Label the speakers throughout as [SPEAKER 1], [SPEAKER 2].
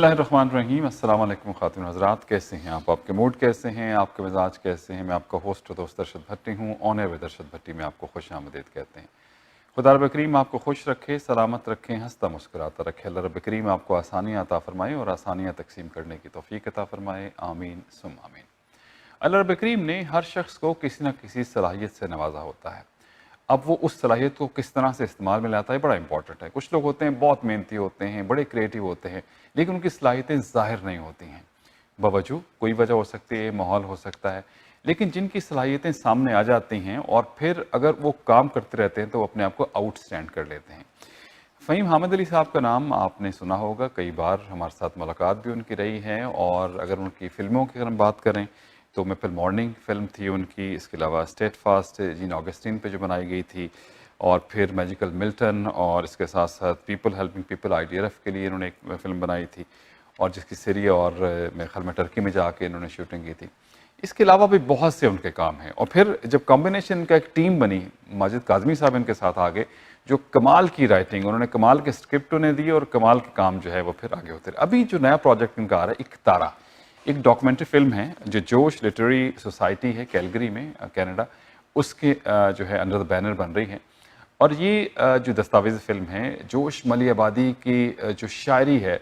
[SPEAKER 1] बिस्मिल्लाहिर्रहमानिर्रहीम। अस्सलाम वालेकुम ख़ातिन हज़रात, कैसे हैं आप? आपके मूड कैसे हैं? आपके मिजाज कैसे हैं? मैं आपका होस्ट और दोस्त अरशद भट्टी हूँ। ऑन एयर विद अरशद भट्टी में आपको खुश आमदीद कहते हैं। खुदा रब करीम आपको खुश रखे, सलामत रखे, हंसता मुस्कुराता रखे। अल्लाह रब करीम आपको आसानियाँ अता फ़रमाए और आसानियाँ तकसीम करने की तौफ़ीक अता फ़रमाए। आमीन सुम आमीन। अल्लाह रब करीम ने हर शख्स को किसी न किसी सलाहियत से नवाजा होता है। अब वो उस सलाहियत को किस तरह से इस्तेमाल में लाता है, बड़ा इंपॉर्टेंट है। कुछ लोग होते हैं बहुत मेहनती होते हैं, बड़े क्रिएटिव होते हैं, लेकिन उनकी सलाहियतें ज़ाहिर नहीं होती हैं। बावजूद कोई वजह हो सकती है, माहौल हो सकता है, लेकिन जिनकी सलाहियतें सामने आ जाती हैं और फिर अगर वो काम करते रहते हैं तो वो अपने आप को आउटस्टैंड कर लेते हैं। फ़हीम हामिद अली साहब का नाम आपने सुना होगा, कई बार हमारे साथ मुलाकात भी उनकी रही है। और अगर उनकी फ़िल्मों की अगर हम बात करें तो मैपल मॉर्निंग फ़िल्म थी उनकी, इसके अलावा स्टेट फास्ट जीन ऑगस्टीन पे जो बनाई गई थी, और फिर मैजिकल मिल्टन, और इसके साथ साथ पीपल हेल्पिंग पीपल IDRF के लिए इन्होंने एक फ़िल्म बनाई थी, और जिसकी सीरिया और मेरे ख्याल में टर्की में जाके इन्होंने शूटिंग की थी। इसके अलावा भी बहुत से उनके काम हैं। और फिर जब कॉम्बिनेशन का एक टीम बनी, माजिद काज़मी साहब इनके साथ आगे, जो कमाल की राइटिंग, उन्होंने कमाल के स्क्रिप्ट उन्हें दी और कमाल के काम जो है वो फिर आगे होते रहे। अभी जो नया प्रोजेक्ट इनका आ रहा है, एक तारा, एक डॉक्यूमेंट्री फिल्म है जो जोश लिटरेरी सोसाइटी है कैलगरी में, कनाडा, उसके जो है अंडर द बैनर बन रही है। और ये जो दस्तावेज़ फ़िल्म है, जोश मली आबादी की जो शायरी है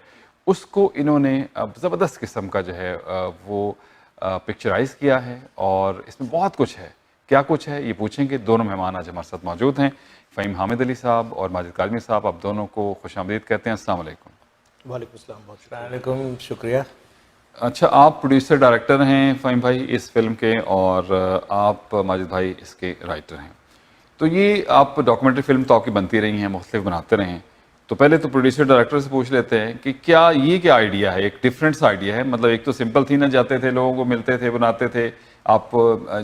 [SPEAKER 1] उसको इन्होंने ज़बरदस्त किस्म का जो है वो पिक्चराइज़ किया है। और इसमें बहुत कुछ है। क्या कुछ है ये पूछेंगे। दोनों मेहमान आज हमारे साथ मौजूद हैं, फ़हीम हामिद अली साहब और माजिद काज़मी साहब। आप दोनों को खुशामदीद कहते हैं। अस्सलाम वालेकुम।
[SPEAKER 2] वालेकुम अस्सलाम, बहुत शुक्रिया।
[SPEAKER 1] अच्छा, आप प्रोड्यूसर डायरेक्टर हैं फ़हीम भाई इस फिल्म के, और आप माजिद भाई इसके राइटर हैं। तो ये आप डॉक्यूमेंट्री फिल्म तो आपकी बनती रही हैं, मुख्तलिफ बनाते रहे हैं। तो पहले तो प्रोड्यूसर डायरेक्टर से पूछ लेते हैं कि क्या आइडिया है, एक डिफरेंट सा आइडिया है? मतलब एक तो सिंपल थी ना, जाते थे लोगों को मिलते थे, बनाते थे, आप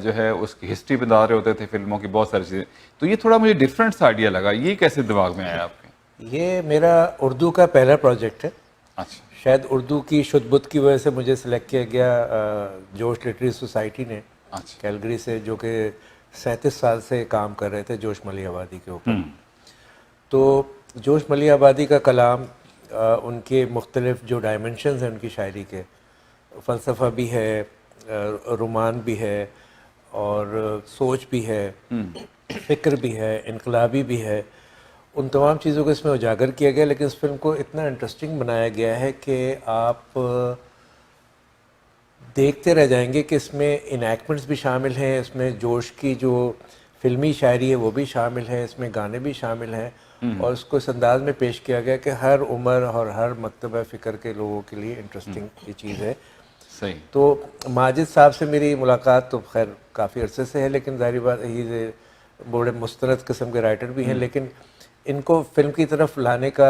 [SPEAKER 1] जो है उसकी हिस्ट्री बता रहे होते थे फिल्मों की, बहुत सारी चीज़ें। तो ये थोड़ा मुझे डिफरेंट सा आइडिया लगा, ये कैसे दिमाग में आया आपके?
[SPEAKER 2] ये मेरा उर्दू का पहला प्रोजेक्ट है।
[SPEAKER 1] अच्छा।
[SPEAKER 2] शायद उर्दू की शुद्ध की वजह से मुझे सिलेक्ट किया गया जोश लिटरेरी सोसाइटी ने,
[SPEAKER 1] अच्छा।
[SPEAKER 2] कैलगरी से, जो कि 37 साल से काम कर रहे थे जोश मली आबादी के ऊपर। तो जोश मली आबादी का कलाम, उनके मुख्तलिफ जो डायमेंशंस हैं उनकी शायरी के, फ़लसफ़ा भी है, रोमान भी है, और सोच भी है, फ़िक्र भी है, इनकलाबी भी है, उन तमाम चीज़ों को इसमें उजागर किया गया। लेकिन इस फिल्म को इतना इंटरेस्टिंग बनाया गया है कि आप देखते रह जाएंगे कि इसमें इनैक्टमेंट्स भी शामिल हैं, इसमें जोश की जो फिल्मी शायरी है वो भी शामिल है, इसमें गाने भी शामिल हैं, और उसको इस अंदाज में पेश किया गया कि हर उम्र और हर मकतबा फ़िक्र के लोगों के लिए इंटरेस्टिंग ये चीज़ है।
[SPEAKER 1] सही।
[SPEAKER 2] तो माजिद साहब से मेरी मुलाकात तो खैर काफ़ी अरसे से है, लेकिन ज़ाहिर बात ही बड़े मुस्तनद किस्म के राइटर भी हैं, लेकिन इनको फिल्म की तरफ लाने का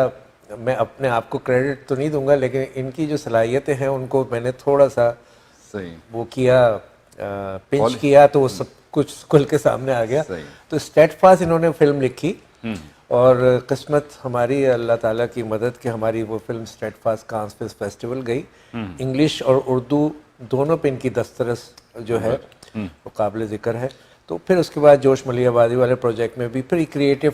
[SPEAKER 2] मैं अपने आप को क्रेडिट तो नहीं दूंगा, लेकिन इनकी जो सलाहियतें हैं उनको मैंने थोड़ा सा
[SPEAKER 1] सही
[SPEAKER 2] वो किया, पिंच किया, तो वो सब कुछ खुल के सामने आ गया। तो स्टेडफास्ट इन्होंने फिल्म लिखी, और किस्मत हमारी अल्लाह ताला की मदद कि हमारी वो film steadfast Cannes film festival गई। इंग्लिश और उर्दू दोनों पे इनकी दस्तरस जो है वो काबिल ज़िक्र है। तो फिर उसके बाद जोश मली आबादी वाले प्रोजेक्ट में भी फिर क्रिएटिव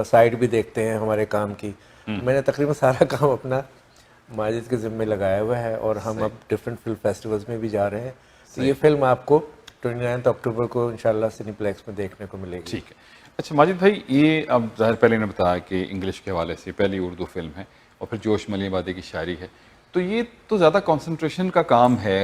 [SPEAKER 2] साइड भी देखते हैं हमारे काम की। मैंने तकरीबन सारा काम अपना माजिद के ज़िम्मे लगाया हुआ है, और हम अब डिफरेंट फिल्म फेस्टिवल्स में भी जा रहे हैं। तो ये फिल्म आपको 29 अक्टूबर को इंशाल्लाह सिनेप्लेक्स में देखने को मिलेगी।
[SPEAKER 1] ठीक है। अच्छा माजिद भाई, ये अब ज़ाहिर पहले ने बताया कि इंग्लिश के हवाले से पहली उर्दू फिल्म है, और फिर जोश मली आबादी की शायरी है, तो ये तो ज़्यादा कंसंट्रेशन का काम है,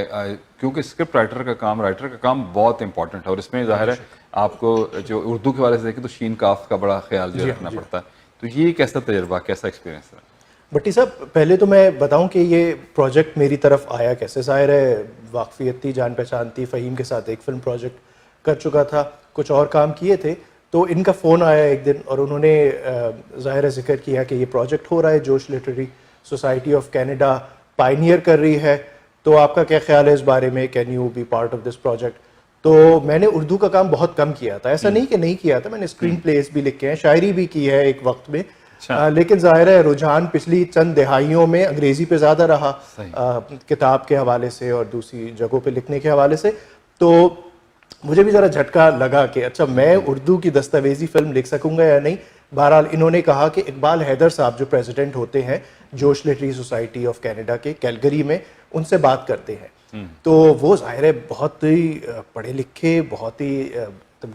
[SPEAKER 1] क्योंकि स्क्रिप्ट राइटर का काम बहुत इंपॉर्टेंट है। और इसमें ज़ाहिर है आपको जो उर्दू के हवाले से देखें तो शीन काफ का बड़ा ख्याल जो रखना पड़ता है। तो ये कैसा तजर्बा, कैसा एक्सपीरियंस रहा?
[SPEAKER 3] भट्टी साहब, पहले तो मैं बताऊं कि ये प्रोजेक्ट मेरी तरफ आया कैसे। ज़ाहिर है वाकफियत थी, जान पहचान थी, फ़हीम के साथ एक फ़िल्म प्रोजेक्ट कर चुका था, कुछ और काम किए थे, तो इनका फ़ोन आया एक दिन और उन्होंने ज़ाहिर है जिक्र किया कि ये प्रोजेक्ट हो रहा है, जोश literary society of Canada Pioneer कर रही है, तो आपका क्या ख्याल है इस बारे में, can you be part of this project. तो मैंने उर्दू का काम बहुत कम किया था, ऐसा नहीं कि नहीं किया था, मैंने स्क्रीन प्लेस भी लिखे हैं, शायरी भी की है एक वक्त में। लेकिन जाहिर है रुझान पिछली चंद दिहाइयों में अंग्रेजी पे ज़्यादा रहा, किताब के हवाले से और दूसरी जगहों पे लिखने के हवाले से। तो मुझे भी ज़रा झटका लगा कि अच्छा मैं उर्दू की दस्तावेजी फिल्म लिख सकूंगा या नहीं। बहरहाल इन्होंने कहा कि इकबाल हैदर साहब जो प्रेसिडेंट होते हैं जोश लिटरेरी सोसाइटी ऑफ कनाडा के कैलगरी में, उनसे बात करते हैं। तो वो ज़ाहिर है बहुत ही पढ़े लिखे, बहुत ही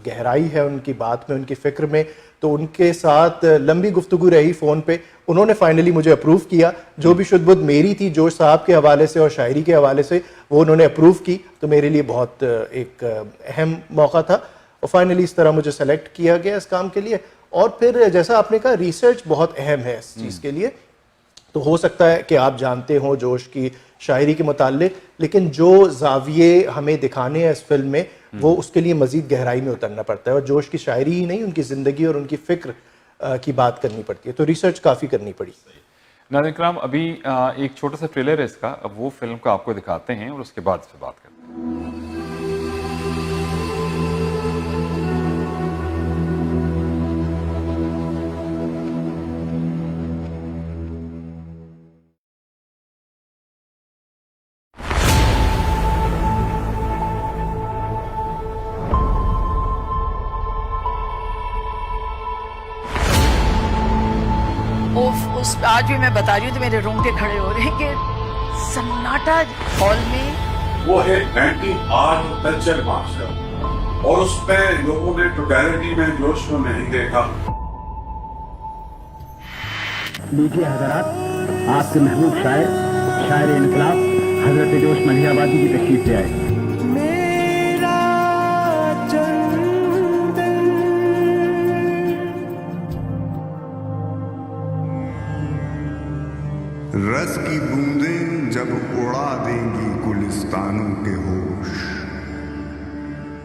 [SPEAKER 3] गहराई है उनकी बात में, उनकी फ़िक्र में। तो उनके साथ लंबी गुफ्तगू रही फ़ोन पे। उन्होंने फाइनली मुझे अप्रूव किया, जो भी शुद्ध बुद्ध मेरी थी जोश साहब के हवाले से और शायरी के हवाले से, वो उन्होंने अप्रूव की। तो मेरे लिए बहुत एक अहम मौका था और फाइनली इस तरह मुझे सेलेक्ट किया गया इस काम के लिए। और फिर जैसा आपने कहा, रिसर्च बहुत अहम है इस चीज़ के लिए। तो हो सकता है कि आप जानते हो जोश की शायरी के मुताल्लिक, लेकिन जो जाविये हमें दिखाने हैं इस फिल्म में, वो उसके लिए मज़ीद गहराई में उतरना पड़ता है। और जोश की शायरी ही नहीं, उनकी ज़िंदगी और उनकी फ़िक्र की बात करनी पड़ती है। तो रिसर्च काफ़ी करनी पड़ी।
[SPEAKER 1] नाज़रीन इकराम, अभी एक छोटा सा ट्रेलर है इसका, अब वो फिल्म को आपको दिखाते हैं और उसके बाद इस पर बात करते हैं।
[SPEAKER 4] उस आज भी मैं बता रही हूँ तो मेरे रोंगटे खड़े हो रहे हैं कि सन्नाटा हॉल में।
[SPEAKER 5] वो है 19 आर्ट कल्चर मास्टर और उसमें लोगों ने टोटलिटी में जोश को नहीं देखा।
[SPEAKER 6] लीजिए हजरात, आपके महबूब शायर, शायर इनकलाब हजरत जोश मलिहाबादी की तशरीफ ले आए।
[SPEAKER 7] रस की बूंदें जब उड़ा देंगी गुलिस्तानों के होश,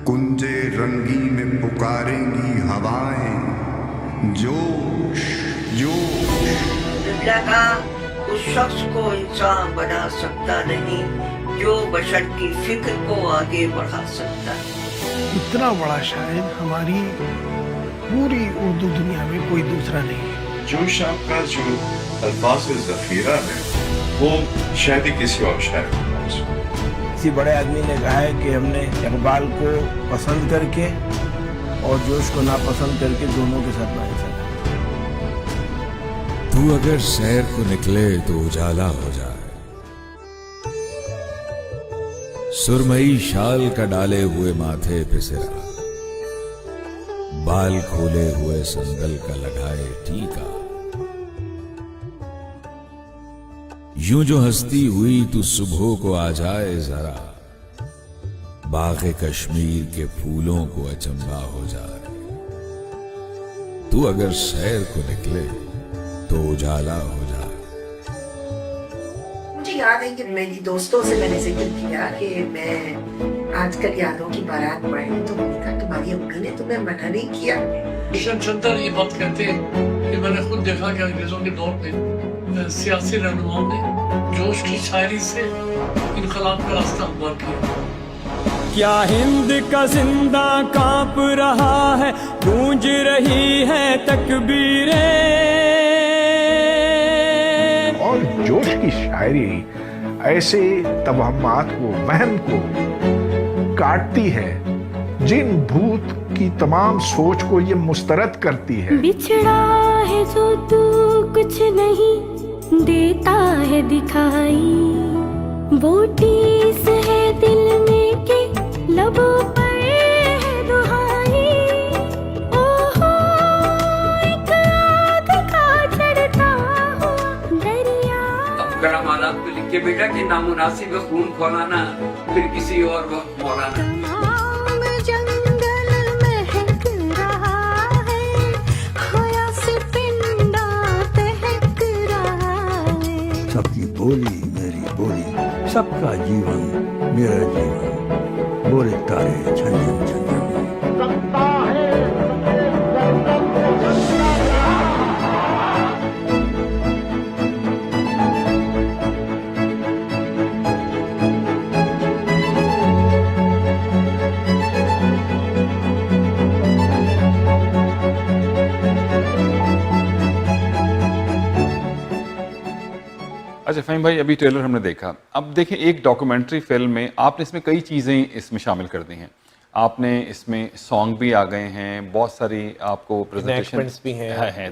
[SPEAKER 7] कुंजे रंगी में पुकारेंगी हवाएं जोश जोश।
[SPEAKER 8] लगा उस शख्स को इंसान बना सकता नहीं जो बशर की फिक्र को आगे बढ़ा सकता है।
[SPEAKER 9] इतना बड़ा शायर हमारी पूरी उर्दू दुनिया में कोई दूसरा नहीं है।
[SPEAKER 5] जोश आपका जो अल्फाज ज़ख़ीरा है वो शायद ही किसी और शायर के पास।
[SPEAKER 9] किसी बड़े आदमी ने कहा है कि हमने इकबाल को पसंद करके और जोश को नापसंद करके दोनों के साथ नाइंसाफी।
[SPEAKER 10] तू अगर सैर को निकले तो उजाला हो जाए, सुरमई शाल का डाले हुए माथे पे सिरा, बाल खोले हुए संदल का लगाए टीका। यूं जो हंसती हुई तू सुबह को आ जाए जरा, बाग़े कश्मीर के फूलों को अचंबा हो जाए। तू अगर सैर को निकले तो उजाला हो जाए।
[SPEAKER 8] मुझे याद है कि मेरी दोस्तों से मैंने जिक्र किया कि मैं आजकल यादों की बारात पढ़ी, तो मैंने कहा तुम्हारी अम्मी ने तुम्हें मना नहीं किया।
[SPEAKER 11] किशन चंद्र ये बात कहते हैं कि मैंने खुद देखा कि अंग्रेजों के दौर में सियासी रहनुमाओं ने जोश की शायरी से इनकलाब का रास्ता हमवार किया।
[SPEAKER 12] क्या हिंद का जिंदा कांप रहा है, गूंज रही है तकबीरें।
[SPEAKER 9] और जोश की शायरी ऐसे तवहमात को, वहम को काटती है जिन भूत की तमाम सोच को ये मुस्तरद करती है।
[SPEAKER 13] बिछड़ा है जो तू कुछ नहीं देता है दिखाई, वो टीस है दिल में के लबों पर है दुहाई। ओहो एक आग का चढ़ता हुआ दरिया।
[SPEAKER 14] अब गरम आलात को लिख के बेटा कि नामुनासिब खून खौलाना फिर किसी और वक्त मौलाना।
[SPEAKER 15] सबकी बोली मेरी बोली, सबका जीवन मेरा जीवन, बोले तारे झंझन झंझन।
[SPEAKER 1] अच्छा फ़हीम भाई, अभी ट्रेलर हमने देखा, अब देखें एक डॉक्यूमेंट्री फिल्म में आपने इसमें कई चीज़ें इसमें शामिल कर दी हैं। आपने इसमें सॉन्ग भी आ गए हैं, बहुत सारी आपको प्रेजेंटेशन
[SPEAKER 2] भी हैं
[SPEAKER 1] है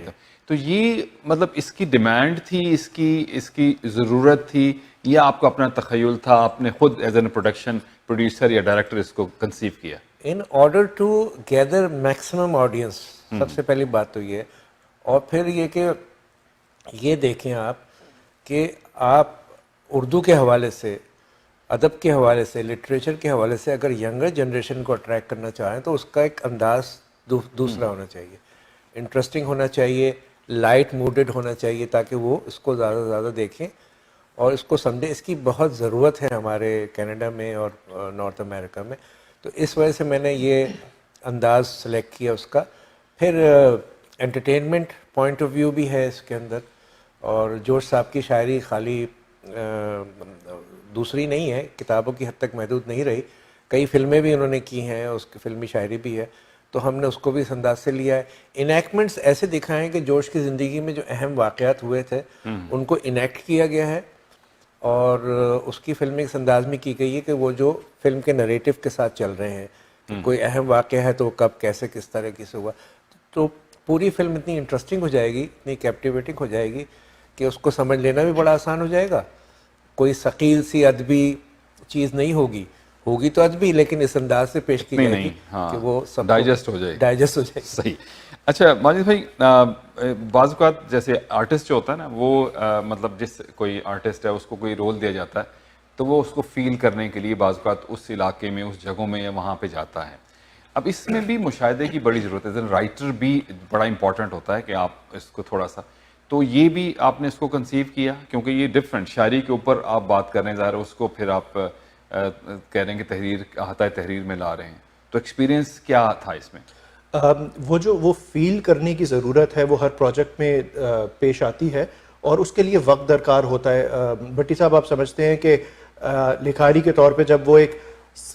[SPEAKER 1] तो ये मतलब इसकी डिमांड थी, इसकी ज़रूरत थी, या आपका अपना तखय्युल था, आपने खुद एज एन प्रोडक्शन प्रोड्यूसर या डायरेक्टर इसको कंसीव किया?
[SPEAKER 2] In order to gather maximum audience, सबसे पहली बात तो ये, और फिर ये कि ये देखें आप कि आप उर्दू के हवाले से, अदब के हवाले से, लिटरेचर के हवाले से अगर यंगर जनरेशन को अट्रैक्ट करना चाहें तो उसका एक अंदाज दूसरा होना चाहिए, इंटरेस्टिंग होना चाहिए, लाइट मूडेड होना चाहिए, ताकि वो इसको ज़्यादा से ज़्यादा देखें और इसको समझें। इसकी बहुत ज़रूरत है हमारे कनाडा में और नॉर्थ अमेरिका में, तो इस वजह से मैंने ये अंदाज़ सेलेक्ट किया उसका। फिर एंटरटेनमेंट पॉइंट ऑफ व्यू भी है इसके अंदर, और जोश साहब की शायरी खाली दूसरी नहीं है, किताबों की हद तक महदूद नहीं रही, कई फिल्में भी उन्होंने की हैं, उसकी फिल्मी शायरी भी है, तो हमने उसको भी इस अंदाज से लिया है। इनैक्टमेंट्स ऐसे दिखाएं कि जोश की ज़िंदगी में जो अहम वाक़यात हुए थे उनको इनैक्ट किया गया है, और उसकी फिल्म इस अंदाज में की गई है कि वो जो फिल्म के नरेटिव के साथ चल रहे हैं कि कोई अहम वाक़या है तो कब कैसे किस तरह से हुआ, तो पूरी फिल्म इतनी इंटरेस्टिंग हो जाएगी, इतनी कैप्टिवेटिंग हो जाएगी कि उसको समझ लेना भी बड़ा आसान हो जाएगा। कोई सकील सी अदबी चीज़ नहीं होगी तो अदबी, लेकिन इस अंदाज से पेश की जाएगी कि वो सब
[SPEAKER 1] डाइजेस्ट हो जाएगी। सही। अच्छा माजिद भाई, बाज़ औक़ात जैसे आर्टिस्ट जो होता है ना, वो मतलब जिस कोई आर्टिस्ट है उसको कोई रोल दिया जाता है तो वो उसको फील करने के लिए बाज़ औक़ात उस इलाके में, उस जगहों में या वहाँ पे जाता है। अब इसमें भी मुशाहिदे की बड़ी ज़रूरत है, राइटर भी बड़ा इंपॉर्टेंट होता है कि आप इसको थोड़ा सा, तो ये भी आपने इसको कंसीव किया, क्योंकि ये डिफरेंट शायरी के ऊपर आप बात कर रहे हैं, ज़ाहिर उसको फिर आप कह रहे हैं कि तहरीर अहाता तहरीर में ला रहे हैं, तो एक्सपीरियंस क्या था इसमें?
[SPEAKER 3] वो फील करने की ज़रूरत है, वो हर प्रोजेक्ट में पेश आती है और उसके लिए वक्त दरकार होता है। भट्टी साहब, आप समझते हैं कि लिखारी के तौर पे जब वो एक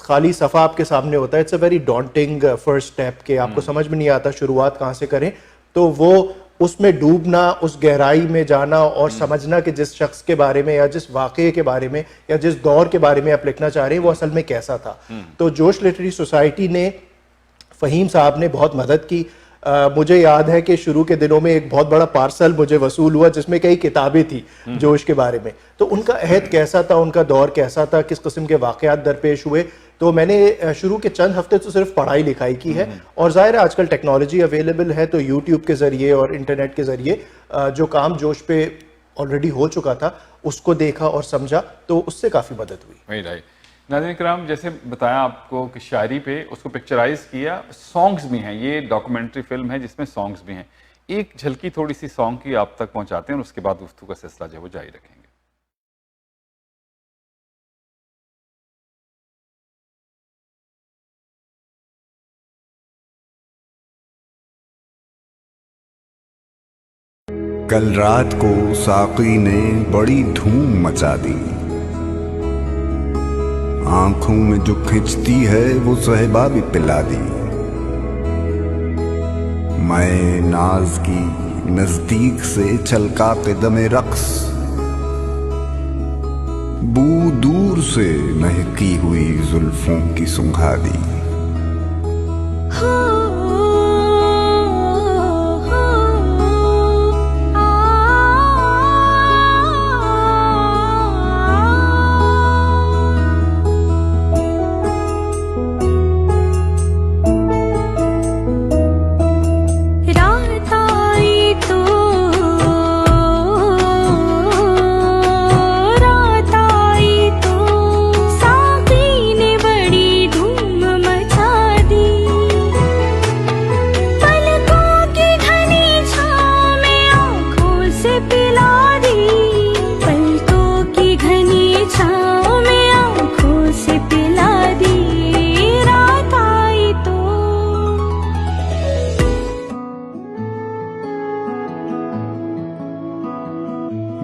[SPEAKER 3] खाली सफ़ा आपके सामने होता है, it's a very daunting first step कि आपको समझ में नहीं आता शुरुआत कहाँ से करें, तो वो उसमें डूबना, उस गहराई में जाना और समझना कि जिस शख्स के बारे में या जिस वाक़े के बारे में या जिस दौर के बारे में आप लिखना चाह रहे हैं वो असल में कैसा था। तो जोश लिटरेरी सोसाइटी ने, फ़हीम साहब ने बहुत मदद की। मुझे याद है कि शुरू के दिनों में एक बहुत बड़ा पार्सल मुझे वसूल हुआ जिसमें कई किताबें थी जोश के बारे में, तो उनका अहद कैसा था, उनका दौर कैसा था, किस किस्म के वाक़यात दरपेश हुए, तो मैंने शुरू के चंद हफ्ते तो सिर्फ पढ़ाई लिखाई की है। और ज़ाहिर है आजकल टेक्नोलॉजी अवेलेबल है, तो यूट्यूब के ज़रिए और इंटरनेट के ज़रिए जो काम जोश पे ऑलरेडी हो चुका था उसको देखा और समझा, तो उससे काफ़ी मदद हुई।
[SPEAKER 1] राइट। नाज़रीन किराम, जैसे बताया आपको कि शायरी पे उसको पिक्चराइज किया, सॉन्ग्स भी हैं, ये डॉक्यूमेंट्री फिल्म है जिसमें सॉन्ग्स भी हैं। एक झलकी थोड़ी सी सॉन्ग की आप तक पहुंचाते हैं और उसके बाद गुफ्तगू का सिलसिला जो है वो जारी रखेंगे।
[SPEAKER 7] कल रात को साकी ने बड़ी धूम मचा दी, आंखों में जो खिंचती है वो सहबा भी पिला दी। मैं नाज की नजदीक से छलका कदमे रक्स, बू दूर से महकी हुई जुल्फों की सुंघा दी।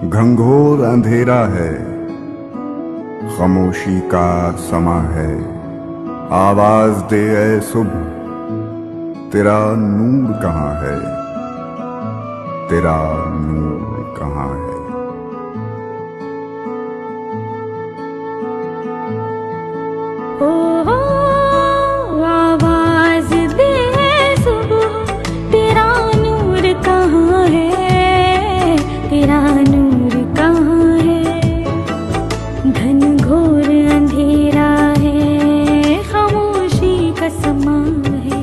[SPEAKER 7] घंघोर अंधेरा है, खामोशी का समा है, आवाज दे ऐ सुबह, तेरा नूर कहाँ है, तेरा नूर कहाँ है।
[SPEAKER 13] ओ समा है,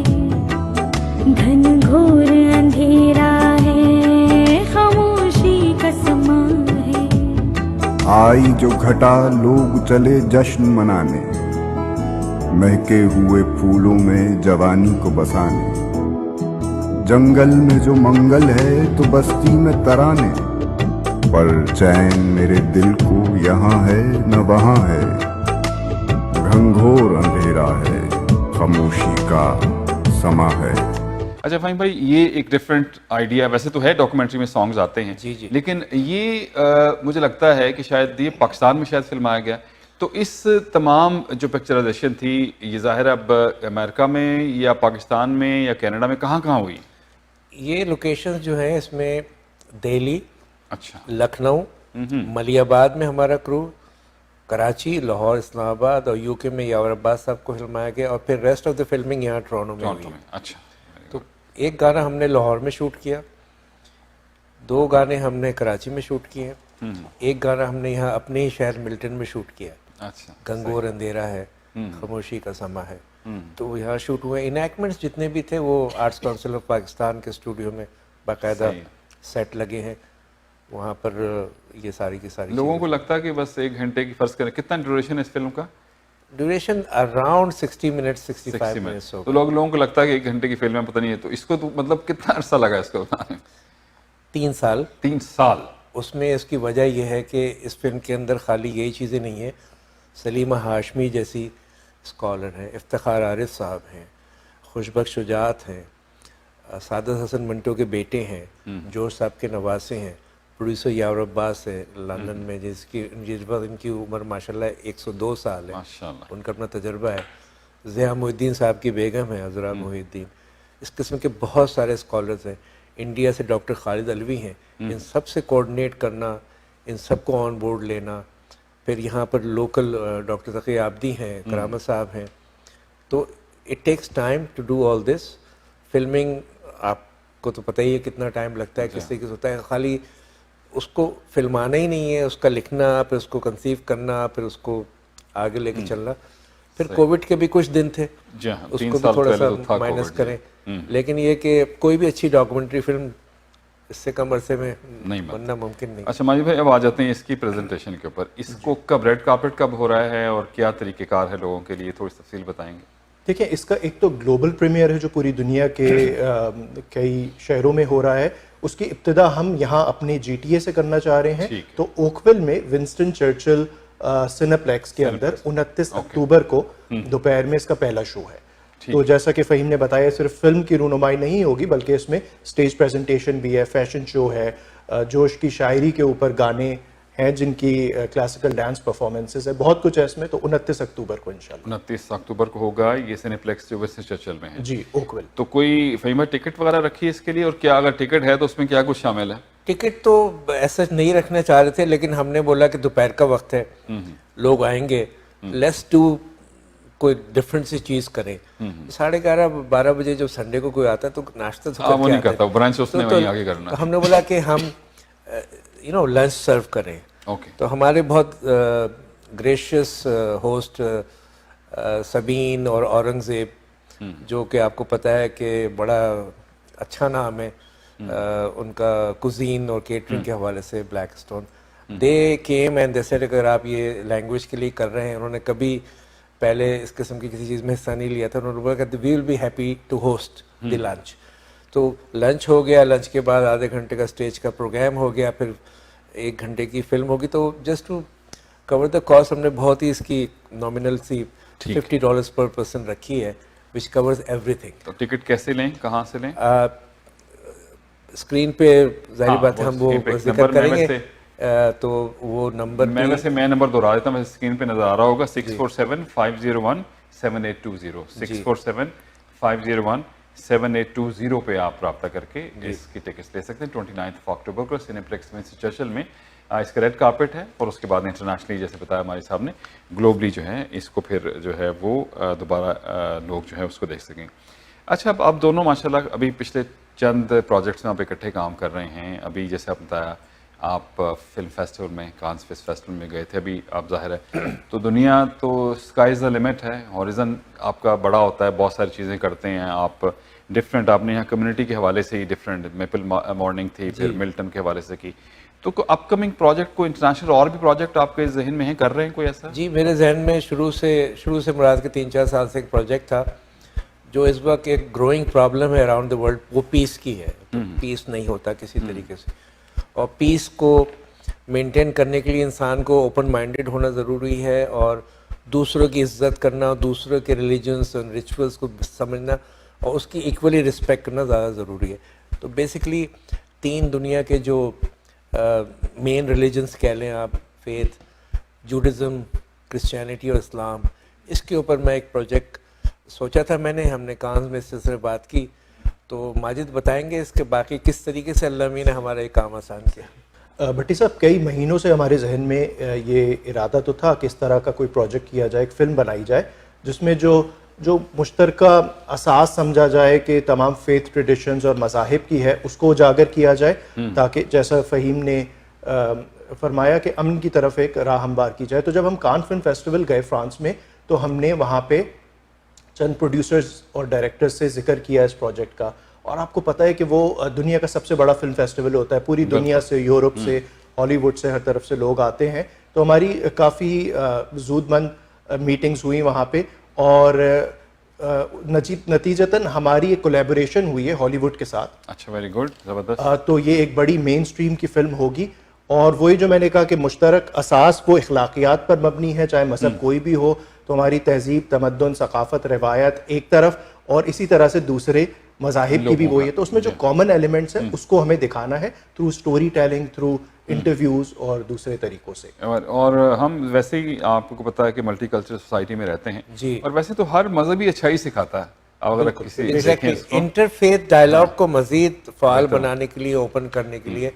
[SPEAKER 13] घन घोर अंधेरा है, खामोशी का समा है।
[SPEAKER 7] आई जो घटा लोग चले जश्न मनाने, महके हुए फूलों में जवानी को बसाने। जंगल में जो मंगल है तो बस्ती में तराने, पर चैन मेरे दिल को यहाँ है न वहाँ है। घंघोर अंधेरा है, खामोशी का समा है।
[SPEAKER 1] अच्छा फ़हीम भाई, ये एक डिफरेंट आइडिया वैसे तो है, डॉक्यूमेंट्री में सॉन्ग्स आते हैं
[SPEAKER 2] जी जी,
[SPEAKER 1] लेकिन ये मुझे लगता है कि शायद ये पाकिस्तान में शायद फिल्माया गया। तो इस तमाम जो पिक्चराइजेशन थी ये ज़ाहिर अब अमेरिका में या पाकिस्तान में या कनाडा में कहाँ हुई?
[SPEAKER 2] ये लोकेशंस जो हैं इसमें दिल्ली,
[SPEAKER 1] अच्छा,
[SPEAKER 2] लखनऊ, मलियाबाद में हमारा क्रू, कराची, लाहौर, इस्लामाबाद और यूके में यावर अब्बास साहब को फिल्माया गया और फिर रेस्ट ऑफ द फिल्मिंग यहाँ टोरंटो में हुई।
[SPEAKER 1] अच्छा,
[SPEAKER 2] तो एक गाना हमने लाहौर में शूट किया, 2 गाने हमने कराची में शूट किए, एक गाना हमने यहाँ अपने ही शहर मिल्टन में शूट किया।
[SPEAKER 1] अच्छा,
[SPEAKER 2] गंगोर अंधेरा है, खामोशी का समा है। तो यहाँ शूट हुए। इनैक्टमेंट्स जितने भी थे वो आर्ट्स काउंसिल ऑफ पाकिस्तान के स्टूडियो में बाकायदा सेट लगे हैं, वहाँ पर ये सारी की सारी।
[SPEAKER 1] लोगों को लगता है कि बस 1 घंटे की, फर्ज करें कितना ड्यूरेशन है इस फिल्म का?
[SPEAKER 2] Duration around 60 minutes 65 minutes.
[SPEAKER 1] तो लोगों को लगता है कि 1 घंटे की फिल्म है, पता नहीं है। तो इसको तो मतलब कितना अरसा लगा इसको बनाने?
[SPEAKER 2] 3 साल।
[SPEAKER 1] 3 साल।
[SPEAKER 2] उसमें इसकी वजह यह है कि इस फिल्म के अंदर खाली यही चीज़ें नहीं है, सलीमा हाशमी जैसी स्कॉलर हैं, इफ्तिखार आरिफ साहब हैं, खुशबख्श शुजात हैं, सादत हसन मंटो के बेटे हैं, जोश साहब के नवासे हैं, प्रोड्यूसर यावर अब्बास है लंदन में, जिस वक्त इनकी उम्र माशाल्लाह 102 साल है, उनका अपना तजर्बा है। ज़िया मोहिद्दीन साहब की बेगम है अज़रा मोहिद्दीन। इस किस्म के बहुत सारे स्कॉलर्स हैं। इंडिया से डॉक्टर खालिद अलवी हैं। इन सब से कोऑर्डिनेट करना, इन सब को ऑन बोर्ड लेना, फिर यहाँ पर लोकल डॉक्टर तकी आबदी हैं, करामत साहब हैं। तो it takes time to do all this. Filming आपको तो पता ही है कितना टाइम लगता है, किस तरीके से होता है। खाली उसको फिल्माना ही नहीं है, उसका लिखना, फिर उसको कंसीव करना, फिर उसको आगे लेके चलना। फिर कोविड के भी कुछ दिन थे, उसको भी थोड़ा सा माइनस करें। लेकिन ये कि कोई भी अच्छी डॉक्यूमेंट्री फिल्म इससे कम अरसे में नहीं बनना मुमकिन नहीं।
[SPEAKER 1] अच्छा माजिद भाई, अब आ जाते हैं इसकी प्रेजेंटेशन के ऊपर। इसको कब रेड कार्पेट कब हो रहा है और क्या तरीक़ेकार है लोगों के लिए, थोड़ी तफसील बताएंगे?
[SPEAKER 3] देखिए, इसका एक तो ग्लोबल प्रीमियर है जो पूरी दुनिया के कई शहरों में हो रहा है। उसकी इब्तिदा हम यहाँ अपने GTA से करना चाह रहे हैं। तो ओकविल में विंस्टन चर्चिल सिनेप्लेक्स के अंदर 29 अक्टूबर को दोपहर में इसका पहला शो है। तो जैसा कि फ़हीम ने बताया, सिर्फ फिल्म की रूनुमाई नहीं होगी बल्कि इसमें स्टेज प्रेजेंटेशन भी है, फैशन शो है, जोश की शायरी के ऊपर गाने हैं जिनकी क्लासिकल डांस परफॉर्मेंसेस है, बहुत कुछ है इसमें। तो 29 अक्टूबर को इंशाल्लाह
[SPEAKER 1] 29 अक्टूबर को होगा ये सिनेप्लेक्स जो विंस्टन चर्चिल में है
[SPEAKER 3] जी, ओकविल।
[SPEAKER 1] तो कोई फ़हीम टिकट वगैरह रखी है इसके लिए, और क्या अगर टिकट है तो उसमें क्या कुछ शामिल है?
[SPEAKER 2] टिकट तो ऐसा नहीं रखना चाह रहे थे, लेकिन हमने बोला कि दोपहर का वक्त है, लोग आएंगे, लेट्स डू कोई डिफरेंट सी चीज़ करें। 11:30-12 बजे जब संडे को कोई आता है तो नाश्ता तो
[SPEAKER 1] वो नहीं करता, ब्रंच उसने वहीं आगे करना है।
[SPEAKER 2] तो हमने बोला कि हम लंच सर्व करें। तो हमारे बहुत ग्रेशियस होस्ट सबीन और औरंगज़ेब, जो कि आपको पता है कि बड़ा अच्छा नाम है उनका कुजीन और केटरिंग के हवाले से, black stone, they came and they said अगर आप ये लैंग्वेज के लिए कर रहे हैं, उन्होंने कभी पहले इस किस्म की किसी चीज़ में हिस्सा नहीं लिया था, उन्होंने बोला कि we will be happy to host the lunch. तो लंच हो गया, लंच के बाद आधे घंटे का स्टेज का प्रोग्राम हो गया, फिर 1 घंटे की फिल्म होगी। तो just to cover the cost हमने बहुत ही इसकी नॉमिनल सी $50 पर पर्सन रखी है, विच कवर्स एवरीथिंग।
[SPEAKER 1] तो टिकट कैसे लें, कहाँ से लें?
[SPEAKER 2] स्क्रीन पे जाहिर बात है हम वो जिक्र करेंगे। तो वो नंबर
[SPEAKER 1] मैं नंबर दोहरा देता हूँ, स्क्रीन पे नजर आ रहा होगा, 647-501-7820 647-501-7820 पे आप रब्ता करके इसकी टिकट्स ले सकते हैं। 29 अक्टूबर को सिनेप्लेक्स विंस्टन चर्चिल में इसका रेड कार्पेट है, और उसके बाद इंटरनेशनली जैसे बताया हमारे साहब ने, ग्लोबली जो है इसको फिर जो है वो दोबारा लोग जो है उसको देख सकें। अच्छा, अब आप दोनों माशाल्लाह अभी पिछले चंद प्रोजेक्ट्स में आप इकट्ठे काम कर रहे हैं। अभी जैसे आप बताया आप फिल्म फेस्टिवल में, कांस फिल्म फेस्टिवल में गए थे अभी आप, जाहिर है तो दुनिया तो स्काई इज़ द लिमिट है, हॉरिजन आपका बड़ा होता है, बहुत सारी चीज़ें करते हैं आप डिफरेंट। आपने यहाँ कम्युनिटी के हवाले से ही डिफरेंट, मेपल मॉर्निंग थी, फिर मिल्टन के हवाले से की, तो अपकमिंग प्रोजेक्ट को इंटरनेशनल और भी प्रोजेक्ट आपके जहन में है, कर रहे हैं कोई ऐसा?
[SPEAKER 2] जी, मेरे जहन में शुरू से मुराद के 3-4 साल से एक प्रोजेक्ट था जो इस वक्त एक ग्रोइंग प्रॉब्लम है अराउंड द वर्ल्ड, वो पीस की है। पीस नहीं होता किसी तरीके से, और पीस को मेंटेन करने के लिए इंसान को ओपन माइंडेड होना ज़रूरी है, और दूसरों की इज्जत करना, दूसरों के रिलीजन्स और रिचुअल्स को समझना और उसकी इक्वली रिस्पेक्ट करना ज़्यादा ज़रूरी है। तो बेसिकली 3 दुनिया के जो मेन रिलीजन्स कह लें आप, फेथ, जूडिज़म, क्रिश्चियनिटी और इस्लाम, इसके ऊपर मैं एक प्रोजेक्ट सोचा था मैंने, हमने कांस में इस सिलसिले बात की, तो माजिद बताएंगे इसके बाकी किस तरीके से अल्लाह ने हमारा ये काम आसान किया।
[SPEAKER 3] भट्टी साहब, कई महीनों से हमारे जहन में ये इरादा तो था कि इस तरह का कोई प्रोजेक्ट किया जाए, एक फ़िल्म बनाई जाए जिसमें जो मुश्तरका असास समझा जाए कि तमाम फेथ ट्रेडिशंस और मज़ाहिब की है, उसको उजागर किया जाए, ताकि जैसा फ़हीम ने फरमाया कि अमन की तरफ एक राह हमवार की जाए। तो जब हम कान फिल्म फेस्टिवल गए फ्रांस में, तो हमने वहाँ पे चंद प्रोड्यूसर्स और डायरेक्टर्स से जिक्र किया इस प्रोजेक्ट का, और आपको पता है कि वो दुनिया का सबसे बड़ा फिल्म फेस्टिवल होता है, पूरी दुनिया से, यूरोप से, हॉलीवुड से, हर तरफ से लोग आते हैं। तो हमारी काफ़ी ज़ूदमंद मीटिंग्स हुई वहाँ पे, और नतीजतन हमारी एक कोलैबोरेशन हुई है हॉलीवुड के साथ।
[SPEAKER 1] अच्छा, वेरी गुड, ज़बरदस्त।
[SPEAKER 3] तो ये एक बड़ी मेन स्ट्रीम की फ़िल्म होगी, और वही जो मैंने कहा कि मुश्तरक असास वो इखलाकियात पर मबनी है, चाहे मज़हब कोई भी हो, तो हमारी तहजीब, तमद्दुन, सकाफ़त, रवायत एक तरफ, और इसी तरह से दूसरे मज़ाहिब की भी वही है। तो उसमें जो कॉमन एलिमेंट्स हैं उसको हमें दिखाना है through story telling, through interviews और दूसरे तरीक़ों से।
[SPEAKER 1] और हम वैसे ही, आपको पता है कि मल्टी कल्चरल सोसाइटी में रहते हैं
[SPEAKER 2] जी,
[SPEAKER 1] और वैसे तो हर मज़हब ही अच्छाई सिखाता है। अगर किसी
[SPEAKER 2] इंटरफेथ डायलॉग को मज़ीद फ़ाल बनाने के लिए, ओपन करने के लिए,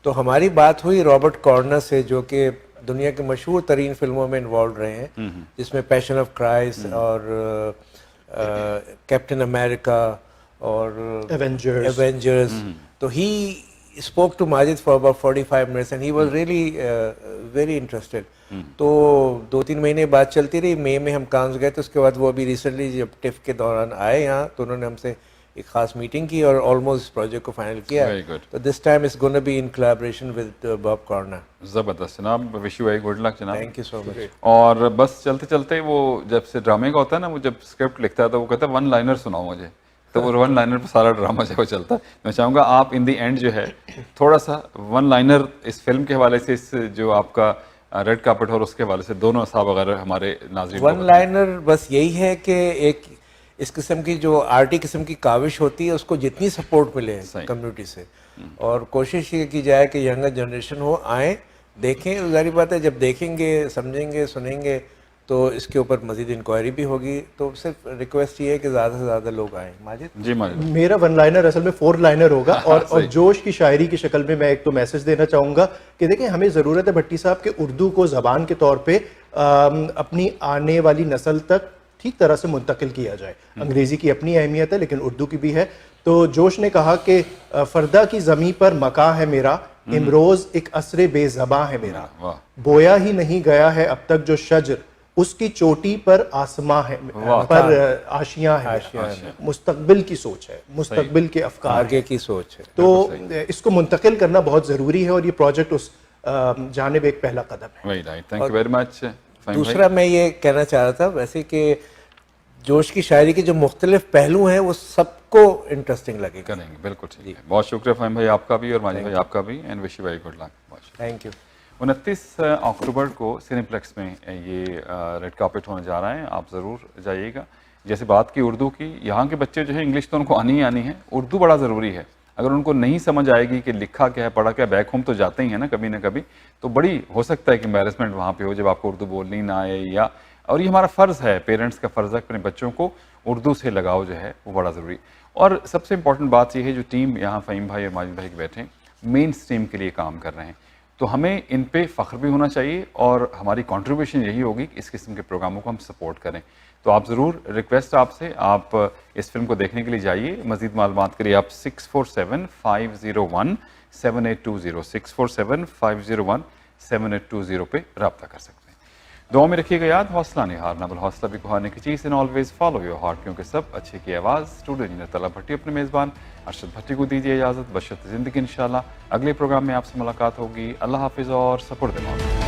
[SPEAKER 2] तो हमारी बात हुई रॉबर्ट कॉर्नर से, जो कि दुनिया के मशहूर तरीन फिल्मों में इन्वॉल्व रहे हैं, जिसमें पैशन ऑफ क्राइस्ट और कैप्टन अमेरिका और एवेंजर्स। तो ही spoke to Majid for about 45 minutes and he was really very interested. तो 2-3 महीने बाद चलती रही। मई में हम कांस गए, तो उसके बाद वो अभी रिसेंटली जब टिफ के दौरान आए यहाँ, तो उन्होंने हमसे एक खास मीटिंग की और ऑलमोस्ट इस प्रोजेक्ट को फाइनल किया। तो this time is gonna be in collaboration with Bob Corner.
[SPEAKER 1] ज़बरदस्त जनाब, wish you very good luck जनाब।
[SPEAKER 2] Thank you so much.
[SPEAKER 1] और बस चलते चलते वो जब से ड्रामे का होता है ना, वो जब स्क्रिप्ट लिखता है तो वो कहता है 1 लाइनर सुनाओ मुझे, तो वो 1 लाइनर पर सारा ड्रामा जो चलता है। मैं चाहूँगा आप इन दी एंड जो है थोड़ा सा 1 लाइनर इस फिल्म के हवाले से, इस जो आपका रेड कार्पेट और उसके हवाले से, दोनों साहब अगर हमारे नाज़रीन
[SPEAKER 2] 1 लाइनर बस यही है कि एक इस किस्म की जो आर्टी किस्म की काविश होती है, उसको जितनी सपोर्ट मिले कम्युनिटी से, और कोशिश ये की जाए कि यंगर जनरेशन हो, आए, देखें। जारी बात है, जब देखेंगे, समझेंगे, सुनेंगे, तो इसके ऊपर मजीद इंक्वायरी भी होगी। तो सिर्फ रिक्वेस्ट ये है कि ज़्यादा से ज़्यादा लोग आएँ। माजिद
[SPEAKER 1] जी, माजिद,
[SPEAKER 3] मेरा 1 लाइनर असल में 4 लाइनर होगा। और जोश की शायरी की शक्ल में मैं एक तो मैसेज देना चाहूँगा कि देखें, हमें ज़रूरत है भट्टी साहब के उर्दू को ज़बान के तौर पे अपनी आने वाली नस्ल तक ठीक तरह से मुंतकिल किया जाए। अंग्रेज़ी की अपनी अहमियत है, लेकिन उर्दू की भी है। तो जोश ने कहा कि फरदा की ज़मीं पर मका है मेरा, इमरोज़ एक असरे बेज़बां है मेरा, बोया ही नहीं गया है अब तक जो शजर, उसकी चोटी पर आसमां है, पर आशियां है, मुस्तकबिल की सोच है, मुस्तकबिल के अफकार,
[SPEAKER 2] आगे की सोच है।
[SPEAKER 3] तो इसको मुंतकिल करना बहुत ज़रूरी है, और ये प्रोजेक्ट उस जानिब एक पहला कदम है।
[SPEAKER 1] Thank you very much.
[SPEAKER 2] दूसरा मैं ये कहना चाह रहा था वैसे कि जोश की शायरी के जो मुख्तलिफ पहलू हैं वो सबको इंटरेस्टिंग लगेगा।
[SPEAKER 1] करेंगे, बिल्कुल ठीक है। बहुत शुक्रिया फ़हीम भाई आपका भी, और माजिद भाई आपका भी, and wish you very good luck.
[SPEAKER 2] Thank you.
[SPEAKER 1] 29 अक्टूबर को सिनेप्लेक्स में ये रेड कार्पेट होने जा रहा है, आप ज़रूर जाइएगा। जैसे बात की उर्दू की, यहाँ के बच्चे जो है इंग्लिश तो उनको आनी ही आनी है, उर्दू बड़ा ज़रूरी है। अगर उनको नहीं समझ आएगी कि लिखा क्या है, पढ़ा क्या, बैक होम तो जाते ही हैं ना कभी ना कभी, तो बड़ी हो सकता है कि एम्बैरेसमेंट वहाँ पे हो जब आपको उर्दू बोलनी ना आए। या और ये हमारा फ़र्ज़ है, पेरेंट्स का फ़र्ज़ है अपने बच्चों को उर्दू से लगाव जो है वो बड़ा ज़रूरी। और सबसे इंपॉर्टेंट बात ये है, जो टीम यहाँ फ़हीम भाई और माजिद भाई के बैठे मेन स्ट्रीम के लिए काम कर रहे हैं, तो हमें इन पे फ़ख्र भी होना चाहिए और हमारी कंट्रीब्यूशन यही होगी कि इस किस्म के प्रोग्रामों को हम सपोर्ट करें। तो आप ज़रूर, रिक्वेस्ट आपसे, आप इस फिल्म को देखने के लिए जाइए। मज़ीद मालूमात के लिए आप 647-501-7820 647-501-7820 पे रब्ता कर सकते हैं। दुआ में रखिएगा याद, हौसला नहीं हारना, बल हौसला भी गुहारने की चीज़, इन ऑलवेज फॉलो योर हार्ट, क्योंकि सब अच्छे की आवाज़। स्टूडियो इंजीनियर तला भट्टी अपने मेज़बान अरशद भट्टी को दीजिए इजाज़त, बशर्ते ज़िंदगी इंशाल्लाह। अगले प्रोग्राम में आपसे मुलाकात होगी। अल्लाह हाफिज़ और सपुर्द मौत।